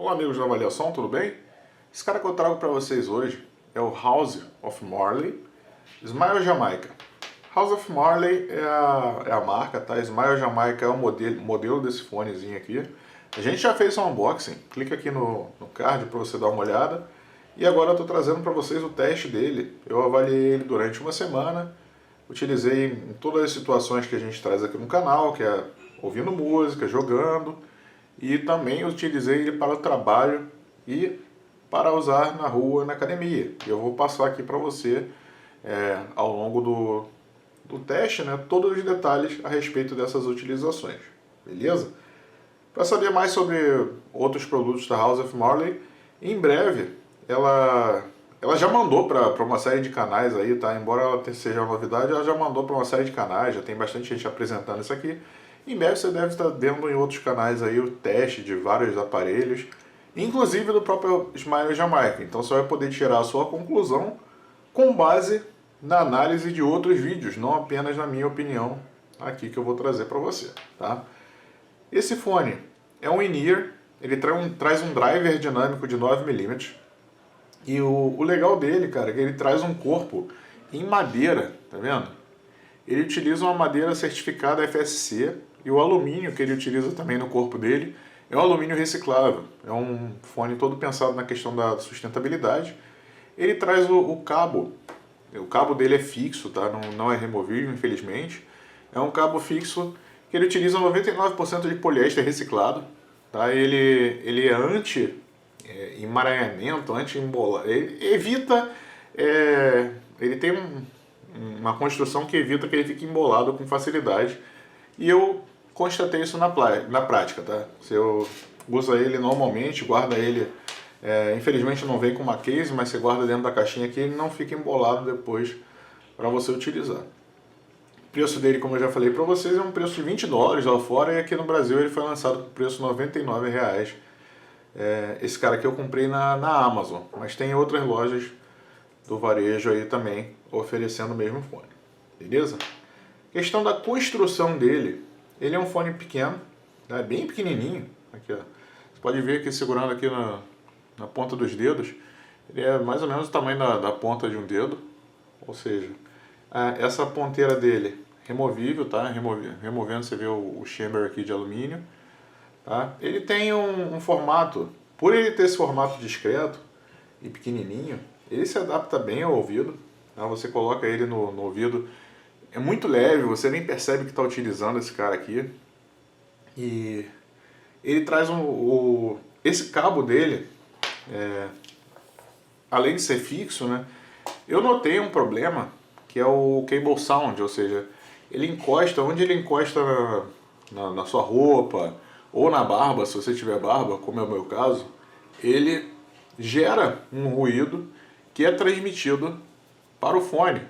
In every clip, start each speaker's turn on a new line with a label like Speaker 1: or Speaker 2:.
Speaker 1: Olá amigos da Avaliação, tudo bem? Esse cara que eu trago para vocês hoje é o House of Marley Smile Jamaica. House of Marley é a marca, tá? Smile Jamaica é o modelo desse fonezinho aqui. A gente já fez um unboxing, clica aqui no card para você dar uma olhada. E agora eu estou trazendo para vocês o teste dele. Eu avaliei ele durante uma semana, utilizei em todas as situações que a gente traz aqui no canal, que é ouvindo música, jogando, e também utilizei ele para o trabalho e para usar na rua, na academia. Eu vou passar aqui para você, ao longo do teste, né, todos os detalhes a respeito dessas utilizações, beleza? Para saber mais sobre outros produtos da House of Marley, em breve ela já mandou para uma série de canais aí, tá? Embora ela seja uma novidade, ela já mandou para uma série de canais, já tem bastante gente apresentando isso aqui. Em breve você deve estar vendo em outros canais aí o teste de vários aparelhos, inclusive do próprio Smile Jamaica. Então você vai poder tirar a sua conclusão com base na análise de outros vídeos, não apenas na minha opinião aqui que eu vou trazer para você, tá? Esse fone é um in-ear, ele traz um driver dinâmico de 9mm. E o legal dele, cara, é que ele traz um corpo em madeira, tá vendo? Ele utiliza uma madeira certificada FSC e o alumínio que ele utiliza também no corpo dele é um alumínio reciclável. É um fone todo pensado na questão da sustentabilidade. Ele traz o cabo dele é fixo, tá? Não é removível, infelizmente. É um cabo fixo que ele utiliza 99% de poliéster reciclado, tá? Ele é emaranhamento, anti-embolar. Ele evita... ele tem uma construção que evita que ele fique embolado com facilidade. E eu constatei isso na prática, tá? Você usa ele normalmente, guarda ele... infelizmente não vem com uma case, mas você guarda dentro da caixinha aqui, ele não fica embolado depois para você utilizar. O preço dele, como eu já falei para vocês, é um preço de $20 lá fora, e aqui no Brasil ele foi lançado por preço de R$99. Esse cara aqui eu comprei na Amazon, mas tem outras lojas do varejo aí também oferecendo o mesmo fone, beleza? Questão da construção dele, ele é um fone pequeno, né, bem pequenininho, aqui, ó. Você pode ver aqui segurando aqui na ponta dos dedos, ele é mais ou menos o tamanho da ponta de um dedo, ou seja, essa ponteira dele removível, tá? Removendo você vê o chamber aqui de alumínio, tá? Ele tem um formato, por ele ter esse formato discreto e pequenininho, ele se adapta bem ao ouvido, tá? Você coloca ele no ouvido, é muito leve, você nem percebe que está utilizando esse cara aqui, e ele traz esse cabo dele, além de ser fixo, né, eu notei um problema, que é o cable sound, ou seja, ele encosta, onde ele encosta na sua roupa, ou na barba, se você tiver barba, como é o meu caso, ele gera um ruído que é transmitido para o fone.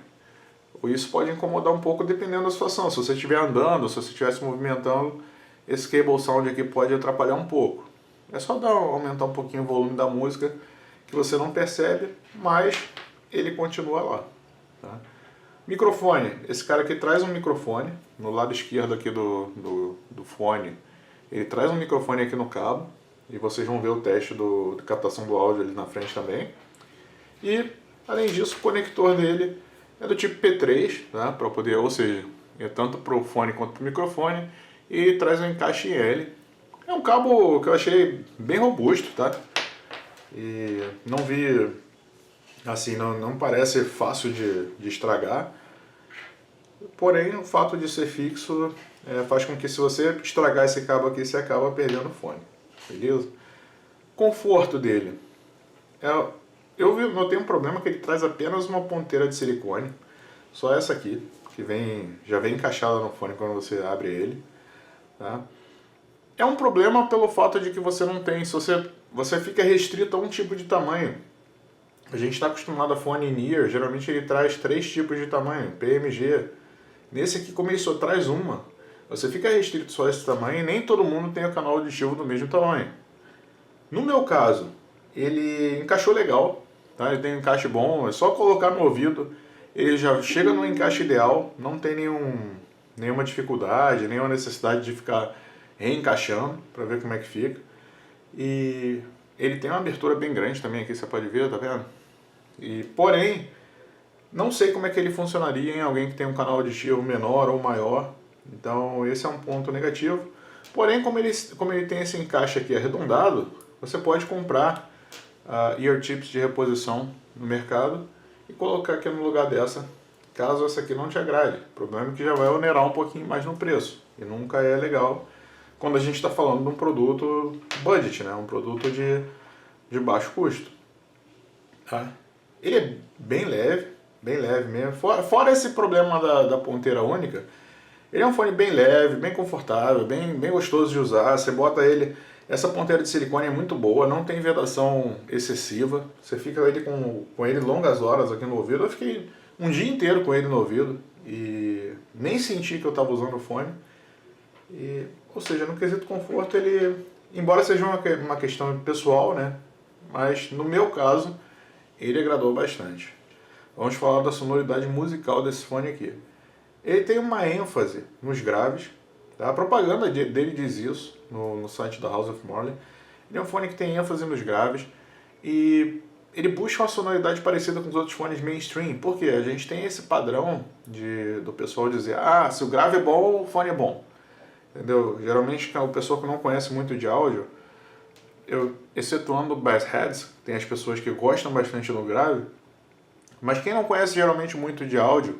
Speaker 1: Isso pode incomodar um pouco dependendo da situação. Se você estiver andando, se você estiver se movimentando, esse cable sound aqui pode atrapalhar um pouco. É só aumentar um pouquinho o volume da música que você não percebe, mas ele continua lá, tá? Microfone, esse cara aqui traz um microfone, no lado esquerdo aqui do fone, ele traz um microfone aqui no cabo, e vocês vão ver o teste de captação do áudio ali na frente também. E, além disso, o conector dele é do tipo P3, tá? Para poder, ou seja, é tanto para o fone quanto para o microfone, e traz um encaixe em L. É um cabo que eu achei bem robusto, tá? E não vi, assim, não parece fácil de estragar. Porém, o fato de ser fixo faz com que, se você estragar esse cabo aqui, você acaba perdendo o fone, beleza? Conforto dele. Eu notei um problema, que ele traz apenas uma ponteira de silicone, só essa aqui, que já vem encaixada no fone quando você abre ele, tá? É um problema pelo fato de que você não tem, você fica restrito a um tipo de tamanho. A gente está acostumado a fone in-ear, geralmente ele traz 3 tipos de tamanho, PMG. Nesse aqui, como ele só traz uma, você fica restrito só a esse tamanho, e nem todo mundo tem o canal auditivo do mesmo tamanho. No meu caso, ele encaixou legal, tá? Ele tem um encaixe bom, é só colocar no ouvido, ele já chega no encaixe ideal, não tem nenhuma dificuldade, nenhuma necessidade de ficar reencaixando para ver como é que fica. E Ele tem uma abertura bem grande também aqui, você pode ver, tá vendo? E, porém, não sei como é que ele funcionaria em alguém que tem um canal auditivo menor ou maior. Então esse é um ponto negativo. Porém, como ele tem esse encaixe aqui arredondado, você pode comprar ear tips de reposição no mercado e colocar aqui no lugar dessa, caso essa aqui não te agrade. O problema é que já vai onerar um pouquinho mais no preço. E nunca é legal quando a gente está falando de um produto budget, né? Um produto de baixo custo. Tá? Ele é bem leve mesmo. Fora esse problema da ponteira única, ele é um fone bem leve, bem confortável, bem gostoso de usar. Você bota ele, essa ponteira de silicone é muito boa, não tem vedação excessiva. Você fica com ele longas horas aqui no ouvido. Eu fiquei um dia inteiro com ele no ouvido e nem senti que eu estava usando o fone. Ou seja, no quesito conforto, ele, embora seja uma questão pessoal, né? Mas no meu caso, ele agradou bastante. Vamos falar da sonoridade musical desse fone aqui. Ele tem uma ênfase nos graves, tá? A propaganda dele diz isso no site da House of Marley. Ele é um fone que tem ênfase nos graves e ele busca uma sonoridade parecida com os outros fones mainstream. Por quê? A gente tem esse padrão do pessoal dizer: ah, se o grave é bom, o fone é bom. Entendeu? Geralmente o pessoal que não conhece muito de áudio, excetuando bass heads, tem as pessoas que gostam bastante do grave, mas quem não conhece geralmente muito de áudio,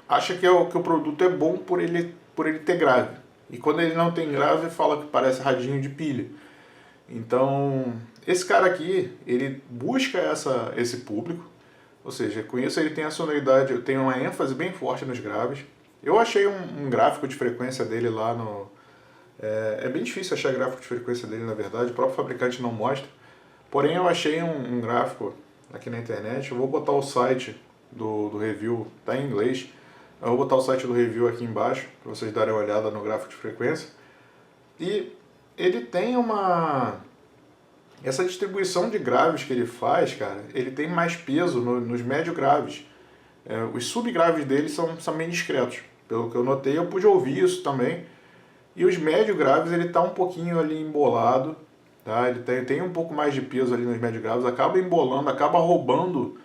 Speaker 1: acha que o produto é bom por ele ter grave. E quando ele não tem grave, fala que parece radinho de pilha. Então, esse cara aqui, ele busca esse público, ou seja, com isso ele tem a sonoridade, tem uma ênfase bem forte nos graves. Eu achei um gráfico de frequência dele lá no... É bem difícil achar gráfico de frequência dele, na verdade, o próprio fabricante não mostra. Porém, eu achei um gráfico aqui na internet. Eu vou botar o site do review, tá em inglês. Eu vou botar o site do review aqui embaixo, para vocês darem uma olhada no gráfico de frequência. E ele tem essa distribuição de graves que ele faz, cara, ele tem mais peso nos médio graves. Os subgraves dele são bem discretos. Pelo que eu notei, eu pude ouvir isso também. E os médio graves, ele está um pouquinho ali embolado, tá? Ele tem um pouco mais de peso ali nos médio graves, acaba embolando, acaba roubando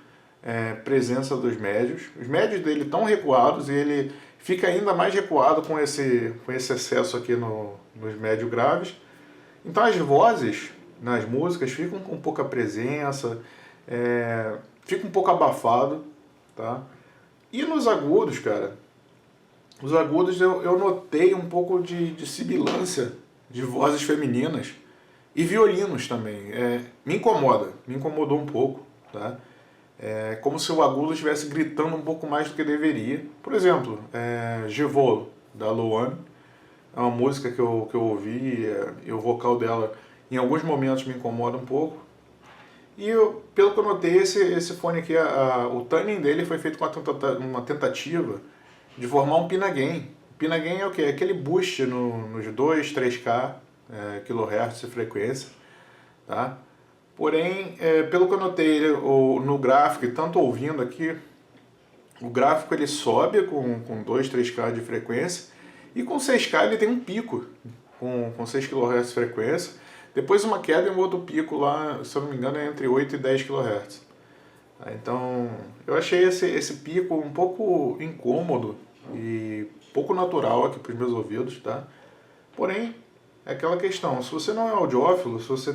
Speaker 1: presença dos médios. Os médios dele estão recuados e ele fica ainda mais recuado com esse excesso aqui nos médio graves. Então as vozes nas músicas ficam com pouca presença, fica um pouco abafado, tá? E nos agudos, cara, os agudos eu notei um pouco de sibilância de vozes femininas e violinos também. Me incomodou um pouco, tá? É como se o agudo estivesse gritando um pouco mais do que deveria. Por exemplo, Je Vole, da Luan, é uma música que eu ouvi e o vocal dela em alguns momentos me incomoda um pouco. E pelo que eu notei, esse fone aqui, o tuning dele foi feito com uma tentativa de formar um Pinagain. Pinagain é o quê? É aquele boost nos 2, 3K kHz de frequência, tá? Porém, pelo que eu notei no gráfico, e tanto ouvindo aqui, o gráfico ele sobe com 2, 3K de frequência e com 6K ele tem um pico com 6 kHz de frequência, depois uma queda e um outro pico lá, se eu não me engano, é entre 8 e 10 kHz. Então, eu achei esse pico um pouco incômodo e pouco natural aqui para os meus ouvidos, tá? Porém, é aquela questão, se você não é audiófilo, se você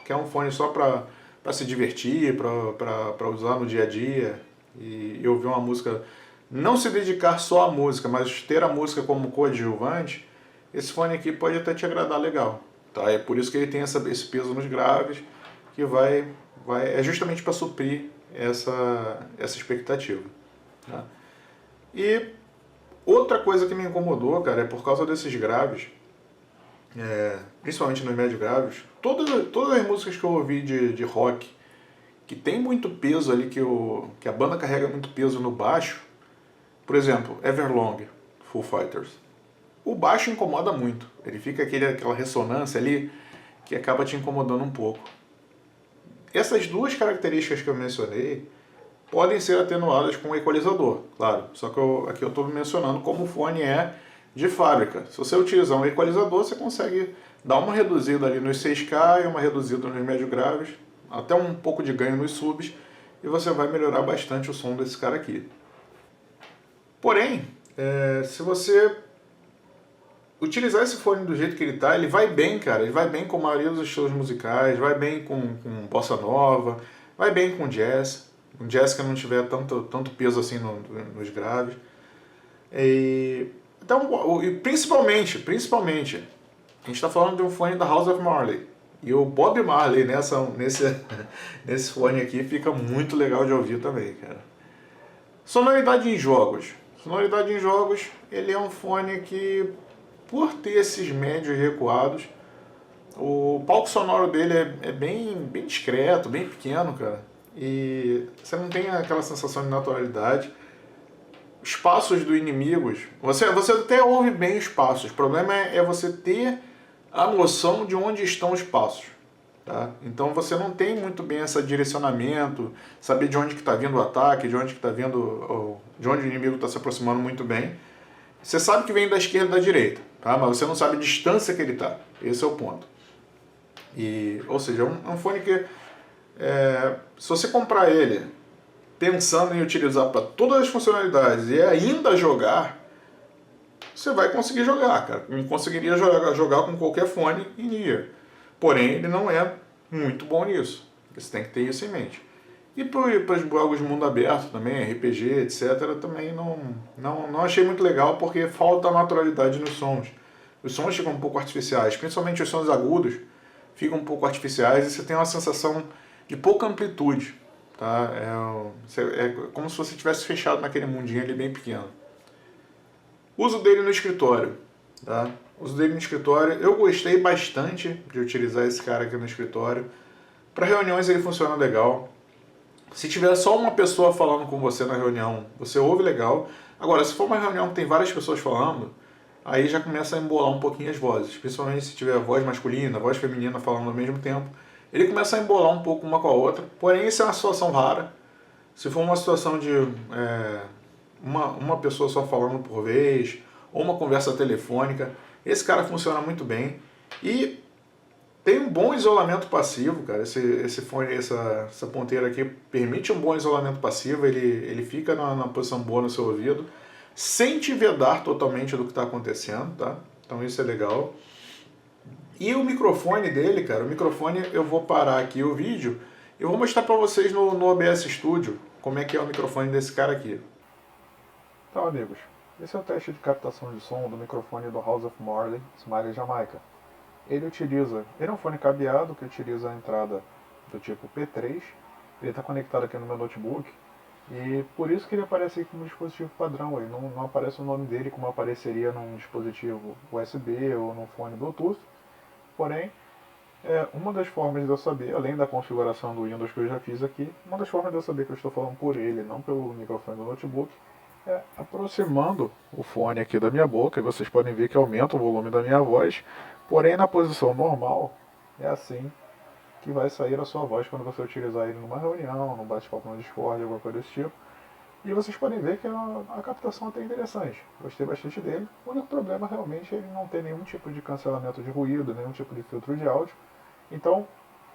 Speaker 1: quer um fone só para se divertir, para usar no dia a dia e ouvir uma música, não se dedicar só à música, mas ter a música como coadjuvante, esse fone aqui pode até te agradar legal, tá? É por isso que ele tem esse peso nos graves, que é justamente para suprir essa expectativa, tá? E outra coisa que me incomodou, cara, é por causa desses graves, principalmente nos médio graves, todas as músicas que eu ouvi de rock, que tem muito peso ali, que a banda carrega muito peso no baixo, por exemplo, Everlong, Foo Fighters, o baixo incomoda muito, ele fica aquela ressonância ali que acaba te incomodando um pouco. Essas duas características que eu mencionei podem ser atenuadas com o equalizador, claro, só que aqui eu estou mencionando como o fone é de fábrica. Se você utilizar um equalizador, você consegue dar uma reduzida ali nos 6K e uma reduzida nos médio graves, até um pouco de ganho nos subs, e você vai melhorar bastante o som desse cara aqui. Porém, se você utilizar esse fone do jeito que ele tá, ele vai bem, cara. Ele vai bem com a maioria dos estilos musicais, vai bem com bossa nova, vai bem com jazz. Um jazz que não tiver tanto peso assim nos graves. Então, principalmente, a gente está falando de um fone da House of Marley. E o Bob Marley nesse fone aqui fica muito legal de ouvir também, cara. Sonoridade em jogos. Sonoridade em jogos, ele é um fone que, por ter esses médios recuados, o palco sonoro dele é bem discreto, bem pequeno, cara. E você não tem aquela sensação de naturalidade. Os passos dos inimigos, você até ouve bem os passos. O problema é você ter a noção de onde estão os passos. Tá? Então você não tem muito bem esse direcionamento, saber de onde que está vindo o ataque, de onde que está vindo, de onde o inimigo está se aproximando muito bem. Você sabe que vem da esquerda e da direita, tá? Mas você não sabe a distância que ele está. Esse é o ponto. Ou seja, é um fone que, se você comprar ele pensando em utilizar para todas as funcionalidades e ainda jogar, você vai conseguir jogar, cara. Não conseguiria jogar com qualquer fone in-ear. Porém, ele não é muito bom nisso. Você tem que ter isso em mente. E para os jogos de mundo aberto também, RPG, etc., também não achei muito legal, porque falta naturalidade nos sons. Os sons ficam um pouco artificiais, principalmente os sons agudos ficam um pouco artificiais e você tem uma sensação de pouca amplitude. Tá? É como se você tivesse fechado naquele mundinho ali bem pequeno. Uso dele no escritório. Tá? Uso dele no escritório. Eu gostei bastante de utilizar esse cara aqui no escritório. Para reuniões ele funciona legal. Se tiver só uma pessoa falando com você na reunião, você ouve legal. Agora, se for uma reunião que tem várias pessoas falando, aí já começa a embolar um pouquinho as vozes. Principalmente se tiver voz masculina, voz feminina falando ao mesmo tempo. Ele começa a embolar um pouco uma com a outra. Porém, isso é uma situação rara. Se for uma situação de uma pessoa só falando por vez, ou uma conversa telefônica, esse cara funciona muito bem. E tem um bom isolamento passivo, cara. Esse fone, essa ponteira aqui permite um bom isolamento passivo. Ele fica na posição boa no seu ouvido, sem te vedar totalmente do que está acontecendo, tá? Então isso é legal. E o microfone dele, cara, eu vou parar aqui o vídeo e vou mostrar para vocês no OBS Studio como é que é o microfone desse cara aqui. Então, amigos, esse é o teste de captação de som do microfone do House of Marley, Smiley Jamaica. Ele é um fone cabeado que utiliza a entrada do tipo P3, ele está conectado aqui no meu notebook, e por isso que ele aparece aí como dispositivo padrão, ele não aparece o nome dele como apareceria num dispositivo USB ou num fone Bluetooth. Porém, uma das formas de eu saber, além da configuração do Windows que eu já fiz aqui, uma das formas de eu saber que eu estou falando por ele, não pelo microfone do notebook, é aproximando o fone aqui da minha boca, e vocês podem ver que aumenta o volume da minha voz, porém na posição normal, é assim que vai sair a sua voz quando você utilizar ele numa reunião, num bate-papo no Discord, alguma coisa desse tipo. E vocês podem ver que a captação é até interessante. Gostei bastante dele. O único problema realmente é ele não ter nenhum tipo de cancelamento de ruído, nenhum tipo de filtro de áudio. Então,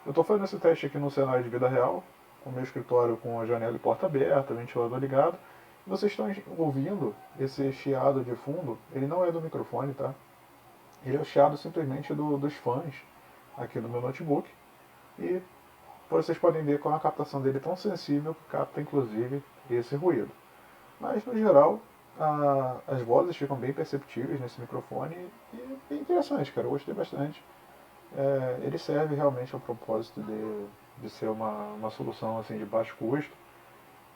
Speaker 1: eu estou fazendo esse teste aqui no cenário de vida real, com o meu escritório com a janela e porta aberta, ventilador ligado. E vocês estão ouvindo esse chiado de fundo, ele não é do microfone, tá? Ele é o chiado simplesmente dos fãs aqui no meu notebook. E vocês podem ver com a captação dele tão sensível que capta inclusive esse ruído. Mas no geral, as vozes ficam bem perceptíveis nesse microfone e é interessante, cara, eu gostei bastante. Ele serve realmente ao propósito de ser uma solução assim, de baixo custo,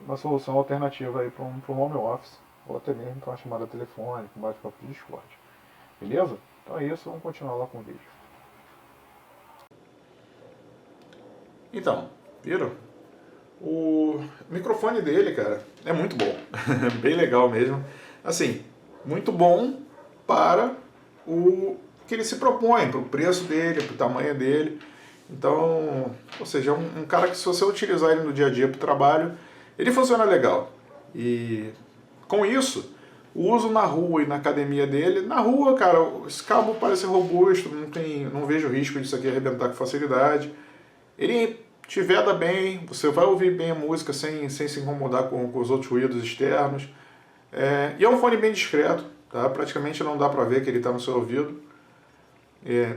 Speaker 1: uma solução alternativa para um home office, ou até mesmo para uma chamada telefônica, um bate-papo de Discord. Beleza? Então é isso, vamos continuar lá com o vídeo. Então, viram? O microfone dele, cara, é muito bom. Bem legal mesmo. Assim, muito bom para o que ele se propõe, para o preço dele, para o tamanho dele. Então, ou seja, um cara que se você utilizar ele no dia a dia para o trabalho, ele funciona legal. E com isso, O uso na rua e na academia dele, na rua, cara, esse cabo parece robusto, não vejo risco disso aqui arrebentar com facilidade. Ele te veda bem, você vai ouvir bem a música sem se incomodar com os outros ruídos externos. E é um fone bem discreto, tá? Praticamente não dá pra ver que ele está no seu ouvido.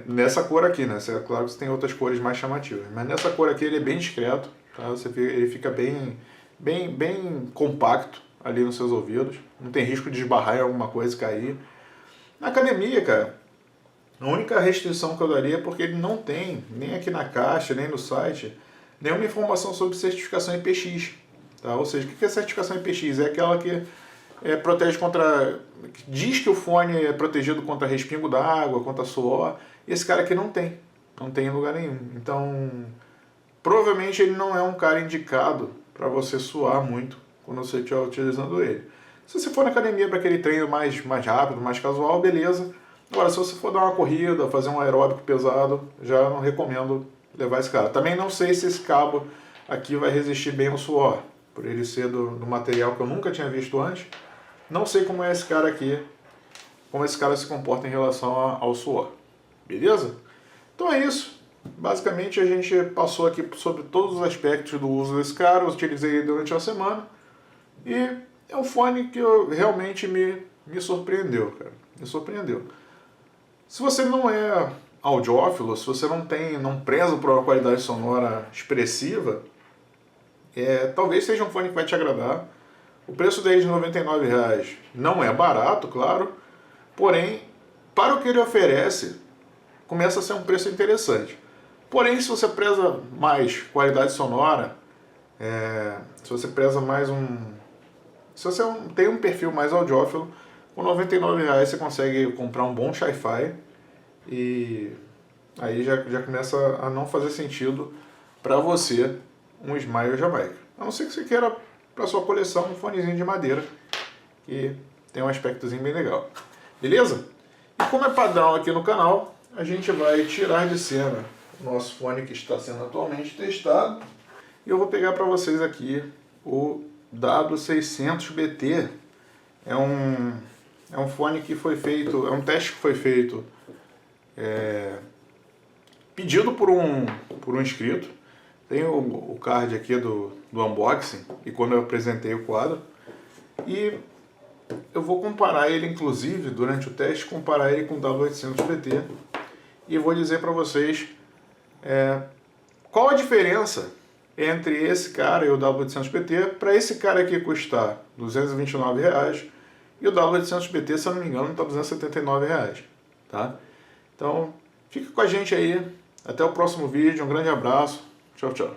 Speaker 1: Nessa cor aqui, né? É claro que você tem outras cores mais chamativas, mas nessa cor aqui ele é bem discreto, tá? Ele fica bem compacto ali nos seus ouvidos, não tem risco de esbarrar em alguma coisa e cair. Na academia, cara, a única restrição que eu daria é porque ele não tem, nem aqui na caixa, nem no site, nenhuma informação sobre certificação IPX, tá? Ou seja, o que é certificação IPX? É aquela que protege contra... diz que o fone é protegido contra respingo d'água, contra suor, e esse cara aqui não tem em lugar nenhum. Então, provavelmente ele não é um cara indicado para você suar muito quando você estiver utilizando ele. Se você for na academia para aquele treino mais rápido, mais casual, beleza. Agora, se você for dar uma corrida, fazer um aeróbico pesado, já não recomendo levar esse cara. Também não sei se esse cabo aqui vai resistir bem ao suor, por ele ser do material que eu nunca tinha visto antes. Não sei como é esse cara aqui, como esse cara se comporta em relação ao suor. Beleza? Então é isso. Basicamente a gente passou aqui sobre todos os aspectos do uso desse cara, eu utilizei ele durante uma semana. E é um fone que realmente me surpreendeu, cara. Me surpreendeu. Se você não é audiófilo, se você não preza por uma qualidade sonora expressiva, talvez seja um fone que vai te agradar. O preço dele de R$ 99,00 não é barato, claro, porém, para o que ele oferece, começa a ser um preço interessante. Porém, se você preza mais qualidade sonora, se você preza mais se você tem um perfil mais audiófilo, com R$ 99,00 você consegue comprar um bom Hi-Fi e aí já começa a não fazer sentido para você um Smile Jamaica. A não ser que você queira para sua coleção um fonezinho de madeira que tem um aspectozinho bem legal. Beleza? E como é padrão aqui no canal, a gente vai tirar de cena o nosso fone que está sendo atualmente testado. E eu vou pegar para vocês aqui o W600BT. É um fone que foi feito, é um teste que foi feito pedido por um inscrito. Tem o card aqui do unboxing e quando eu apresentei o quadro. E eu vou comparar ele, inclusive, durante o teste, comparar ele com o W800BT. E vou dizer para vocês qual a diferença entre esse cara e o W800BT, para esse cara aqui custar R$ 229,00 e o W800BT, se eu não me engano, está R$ 279,00, tá? Então, fica com a gente aí. Até o próximo vídeo. Um grande abraço. Tchau, tchau.